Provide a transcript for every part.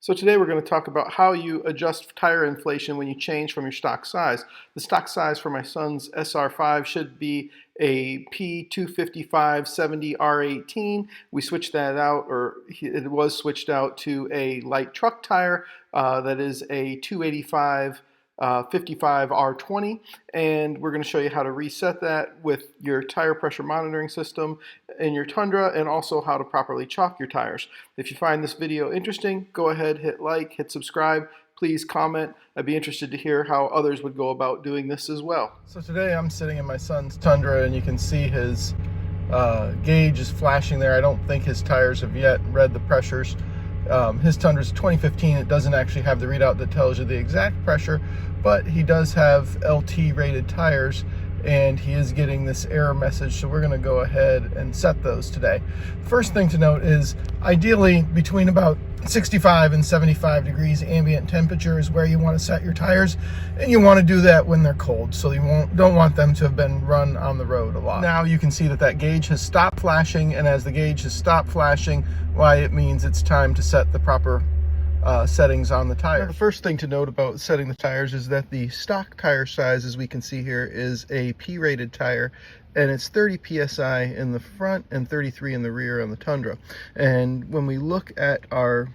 So today we're going to talk about how you adjust tire inflation when you change from your stock size. The stock size for my son's SR5 should be a P255/70 R18. We switched that out, or it was switched out to a light truck tire that is a 285 55 R20, and we're going to show you how to reset that with your tire pressure monitoring system in your Tundra, and also how to properly chalk your tires. If you find this video interesting, go ahead, hit like, hit subscribe, please comment. I'd be interested to hear how others would go about doing this as well. So today I'm sitting in my son's Tundra, and you can see his gauge is flashing there. I don't think his tires have yet read the pressures. His Tundra is 2015. It doesn't actually have the readout that tells you the exact pressure, but he does have LT rated tires, and he is getting this error message, so we're going to go ahead and set those today. First thing to note is ideally between about 65 and 75 degrees ambient temperature is where you want to set your tires, and you want to do that when they're cold, so you don't want them to have been run on the road a lot. Now you can see that gauge has stopped flashing, and as the gauge has stopped flashing, why it means it's time to set the proper settings on the tire. Now, the first thing to note about setting the tires is that the stock tire size, as we can see here, is a P-rated tire, and it's 30 psi in the front and 33 in the rear on the Tundra. And when we look at our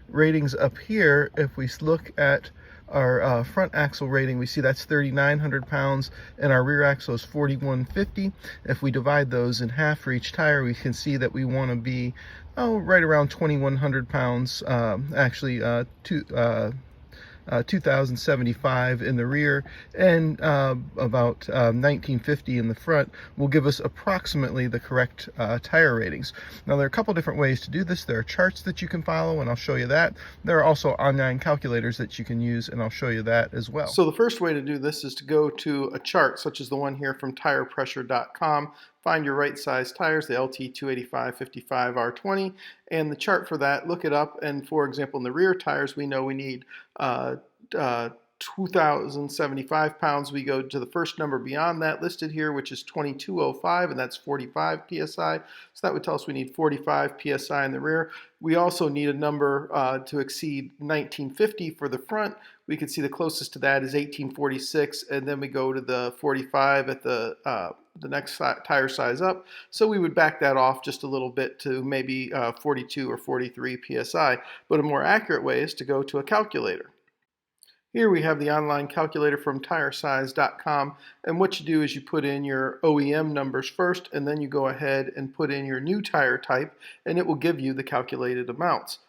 ratings up here, if we look at our front axle rating, we see that's 3,900 pounds, and our rear axle is 4,150. If we divide those in half for each tire, we can see that we want to be right around 2,100 pounds, 2,075 in the rear, and about 1,950 in the front will give us approximately the correct tire ratings. Now, there are a couple different ways to do this. There are charts that you can follow, and I'll show you that. There are also online calculators that you can use, and I'll show you that as well. So the first way to do this is to go to a chart such as the one here from tirepressure.com. Find your right size tires, the LT 285/55 R20, and the chart for that, look it up. And for example, in the rear tires, we know we need 2,075 pounds. We go to the first number beyond that listed here, which is 2205, and that's 45 psi. So that would tell us we need 45 psi in the rear. We also need a number to exceed 1950 for the front. We can see the closest to that is 1846, and then we go to the 45 at the next tire size up. So we would back that off just a little bit to maybe 42 or 43 psi. But a more accurate way is to go to a calculator. Here we have the online calculator from TireSize.com, and what you do is you put in your OEM numbers first, and then you go ahead and put in your new tire type, and it will give you the calculated amounts.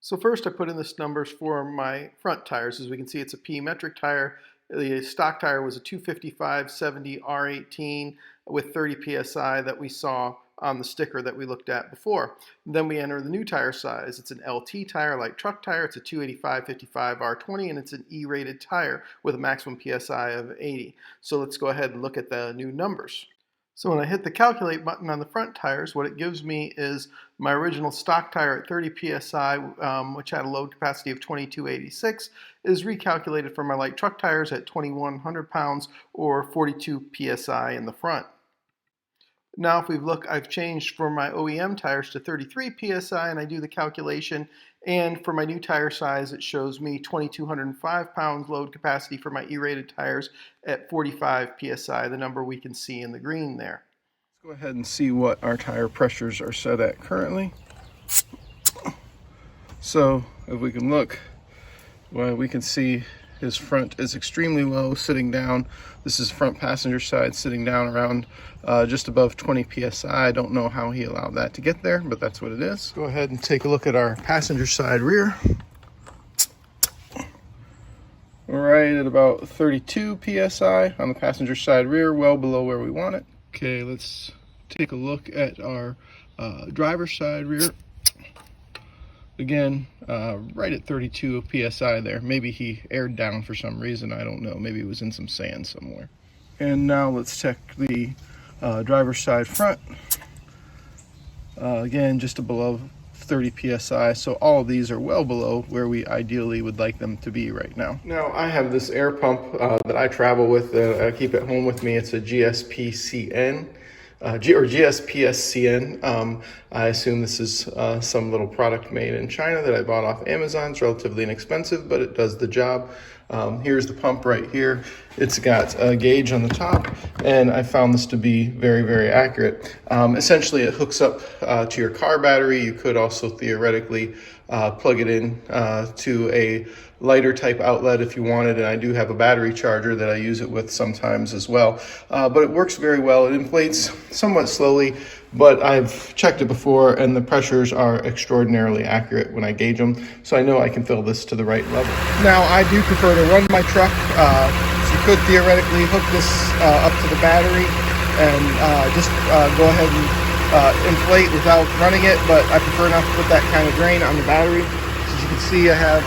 So first I put in the numbers for my front tires. As we can see, it's a P metric tire. The stock tire was a 255/70 R18 with 30 psi that we saw on the sticker that we looked at before. And then we enter the new tire size. It's an LT tire, light truck tire. It's a 285/55 R20, and it's an E-rated tire with a maximum PSI of 80. So let's go ahead and look at the new numbers. So when I hit the calculate button on the front tires, what it gives me is my original stock tire at 30 psi, which had a load capacity of 2286, is recalculated for my light truck tires at 2,100 pounds or 42 psi in the front. Now if we look, I've changed for my OEM tires to 33 psi, and I do the calculation, and for my new tire size it shows me 2,205 pounds load capacity for my E-rated tires at 45 psi, the number we can see in the green there. Let's go ahead and see what our tire pressures are set at currently. So if we can look, well, we can see his front is extremely low, sitting down. This is front passenger side, sitting down around just above 20 psi. I don't know how he allowed that to get there, but that's what it is. Go ahead and take a look at our passenger side rear. We're right at about 32 psi on the passenger side rear, well below where we want it. Okay, let's take a look at our driver's side rear. Again, right at 32 psi there. Maybe he aired down for some reason, I don't know. Maybe it was in some sand somewhere. And now let's check the driver's side front. Again, just above 30 psi, so all of these are well below where we ideally would like them to be right now. Now I have this air pump that I travel with, I keep at home with me. It's a GSP-CN. GSPSCN. I assume this is some little product made in China that I bought off Amazon. It's relatively inexpensive, but it does the job. Here's the pump right here. It's got a gauge on the top, and I found this to be very, very accurate. Essentially, it hooks up to your car battery. You could also theoretically plug it in to a lighter type outlet if you wanted, and I do have a battery charger that I use it with sometimes as well. But it works very well. It inflates somewhat slowly, but I've checked it before, and the pressures are extraordinarily accurate when I gauge them, so I know I can fill this to the right level. Now, I do prefer to run my truck, so you could theoretically hook this up to the battery and just go ahead and inflate without running it, but I prefer not to put that kind of drain on the battery. So as you can see, I have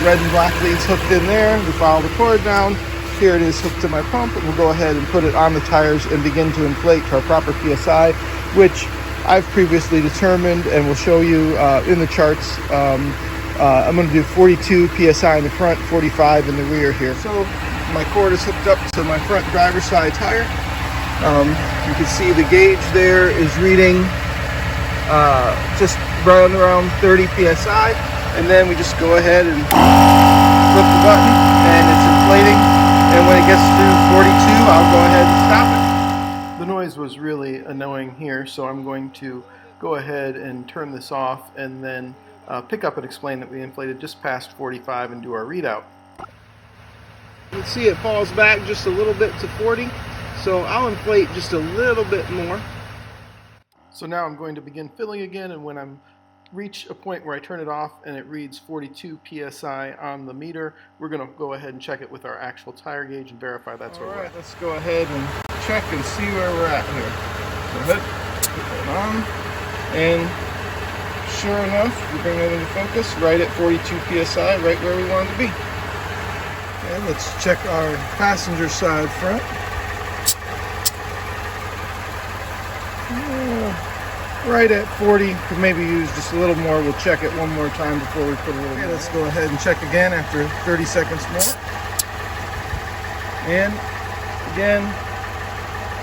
red and black leads hooked in there. We follow the cord down. Here it is hooked to my pump, and we'll go ahead and put it on the tires and begin to inflate to our proper PSI, which I've previously determined and will show you in the charts. I'm going to do 42 PSI in the front, 45 in the rear here. So my cord is hooked up to my front driver's side tire. You can see the gauge there is reading just right around 30 PSI. And then we just go ahead and flip the button, and it's inflating. And when it gets to 42, I'll go ahead and stop it. The noise was really annoying here, so I'm going to go ahead and turn this off and then pick up and explain that we inflated just past 45 and do our readout. You can see it falls back just a little bit to 40, so I'll inflate just a little bit more. So now I'm going to begin filling again, and when I'm reach a point where I turn it off and it reads 42 PSI on the meter, we're going to go ahead and check it with our actual tire gauge and verify that's where we're at. All right, let's go ahead and check and see where we're at here. Go ahead, put that on, and sure enough, we bring that into focus right at 42 PSI, right where we want it to be. And let's check our passenger side front. Right at 40, could maybe use just a little more. We'll check it one more time before we put a little more. Let's go ahead and check again after 30 seconds more. And again,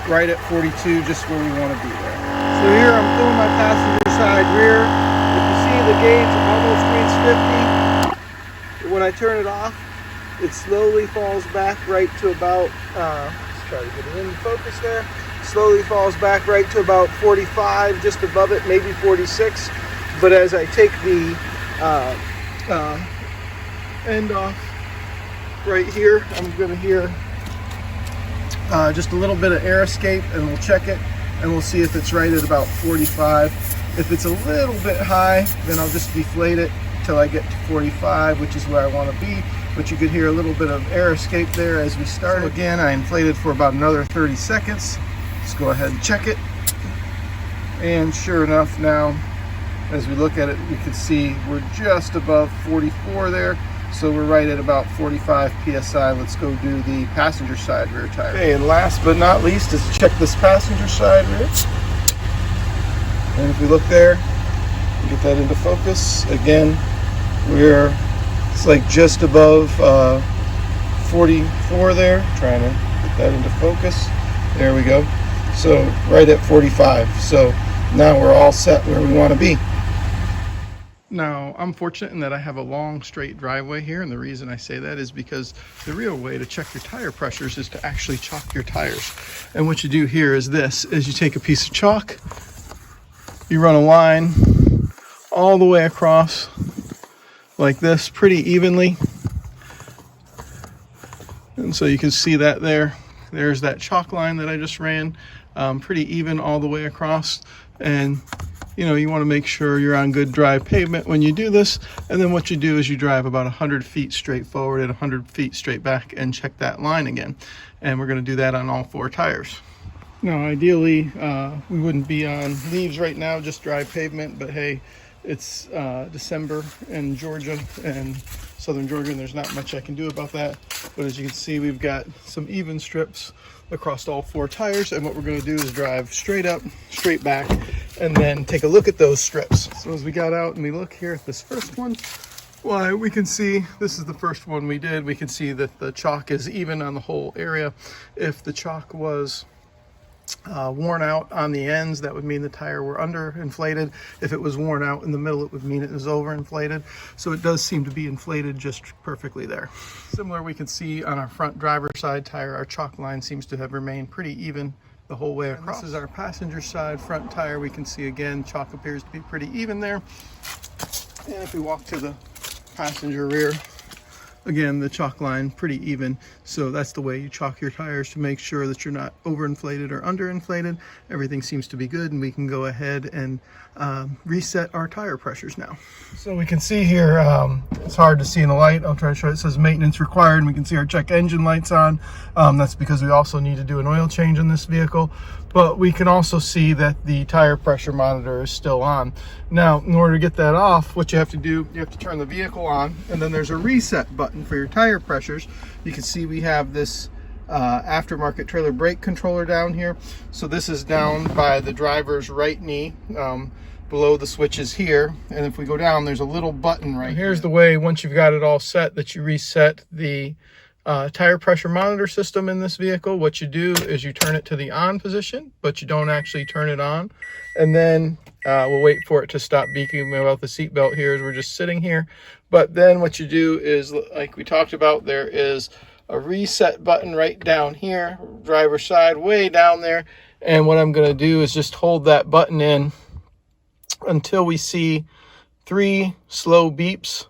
right at 42, just where we want to be there. So here I'm filling my passenger side rear. If you see the gauge almost reads 50, when I turn it off, it slowly falls back right to about, let's try to get it into focus there. Slowly falls back right to about 45, just above it, maybe 46. But as I take the end off right here, I'm going to hear just a little bit of air escape, and we'll check it, and we'll see if it's right at about 45. If it's a little bit high, then I'll just deflate it till I get to 45, which is where I want to be. But you could hear a little bit of air escape there as we start. So again, I inflated for about another 30 seconds. Let's go ahead and check it. And sure enough, now as we look at it, we can see we're just above 44 there. So we're right at about 45 PSI. Let's go do the passenger side rear tire. Okay, and last but not least is check this passenger side rear. And if we look there, get that into focus. Again, it's like just above 44 there. Trying to get that into focus. There we go. So right at 45. So now we're all set where we want to be. Now, I'm fortunate in that I have a long straight driveway here, and the reason I say that is because the real way to check your tire pressures is to actually chalk your tires. And what you do here is this, is you take a piece of chalk, you run a line all the way across like this pretty evenly. And so you can see that there. There's that chalk line that I just ran, pretty even all the way across. And you know, you want to make sure you're on good dry pavement when you do this. And then what you do is you drive about 100 feet straight forward and 100 feet straight back and check that line again. And we're going to do that on all four tires. Now, ideally, we wouldn't be on leaves right now, just dry pavement. But hey, it's December in Georgia and southern Georgia, and there's not much I can do about that. But as you can see, we've got some even strips across all four tires, and what we're going to do is drive straight up, straight back, and then take a look at those strips. So as we got out and we look here at this first one, why, we can see this is the first one we did. We can see that the chalk is even on the whole area. If the chalk was worn out on the ends, that would mean the tire were underinflated. If it was worn out in the middle, it would mean it was overinflated. So it does seem to be inflated just perfectly there. Similar, we can see on our front driver's side tire, our chalk line seems to have remained pretty even the whole way across. This is our passenger side front tire. We can see again, chalk appears to be pretty even there. And if we walk to the passenger rear, again, the chalk line pretty even. So that's the way you chalk your tires to make sure that you're not overinflated or underinflated. Everything seems to be good, and we can go ahead and reset our tire pressures now. So we can see here, it's hard to see in the light. I'll try to show it. It says maintenance required, and we can see our check engine lights on. That's because we also need to do an oil change on this vehicle. But we can also see that the tire pressure monitor is still on. Now, in order to get that off, what you have to do, you have to turn the vehicle on, and then there's a reset button for your tire pressures. You can see we have this aftermarket trailer brake controller down here. So this is down by the driver's right knee, below the switches here. And if we go down, there's a little button right here. Here's the way, once you've got it all set, that you reset the tire pressure monitor system in this vehicle. What you do is you turn it to the on position, but you don't actually turn it on. And then we'll wait for it to stop beeping about the seatbelt here as we're just sitting here. But then what you do is, like we talked about, there is a reset button right down here, driver's side, way down there. And what I'm going to do is just hold that button in until we see 3 slow beeps.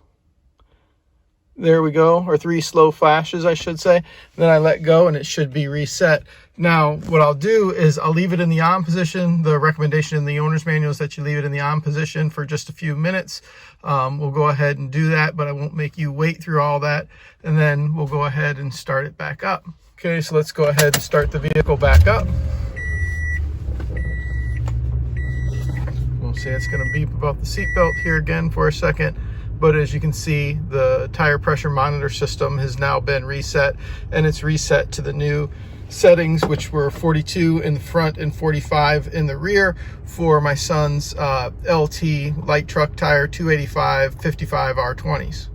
There we go, or 3 slow flashes, I should say. Then I let go and it should be reset. Now, what I'll do is I'll leave it in the on position. The recommendation in the owner's manual is that you leave it in the on position for just a few minutes. We'll go ahead and do that, but I won't make you wait through all that. And then we'll go ahead and start it back up. Okay, so let's go ahead and start the vehicle back up. We'll see it's gonna beep about the seatbelt here again for a second. But as you can see, the tire pressure monitor system has now been reset, and it's reset to the new settings, which were 42 in the front and 45 in the rear for my son's LT light truck tire 285 55 R20s.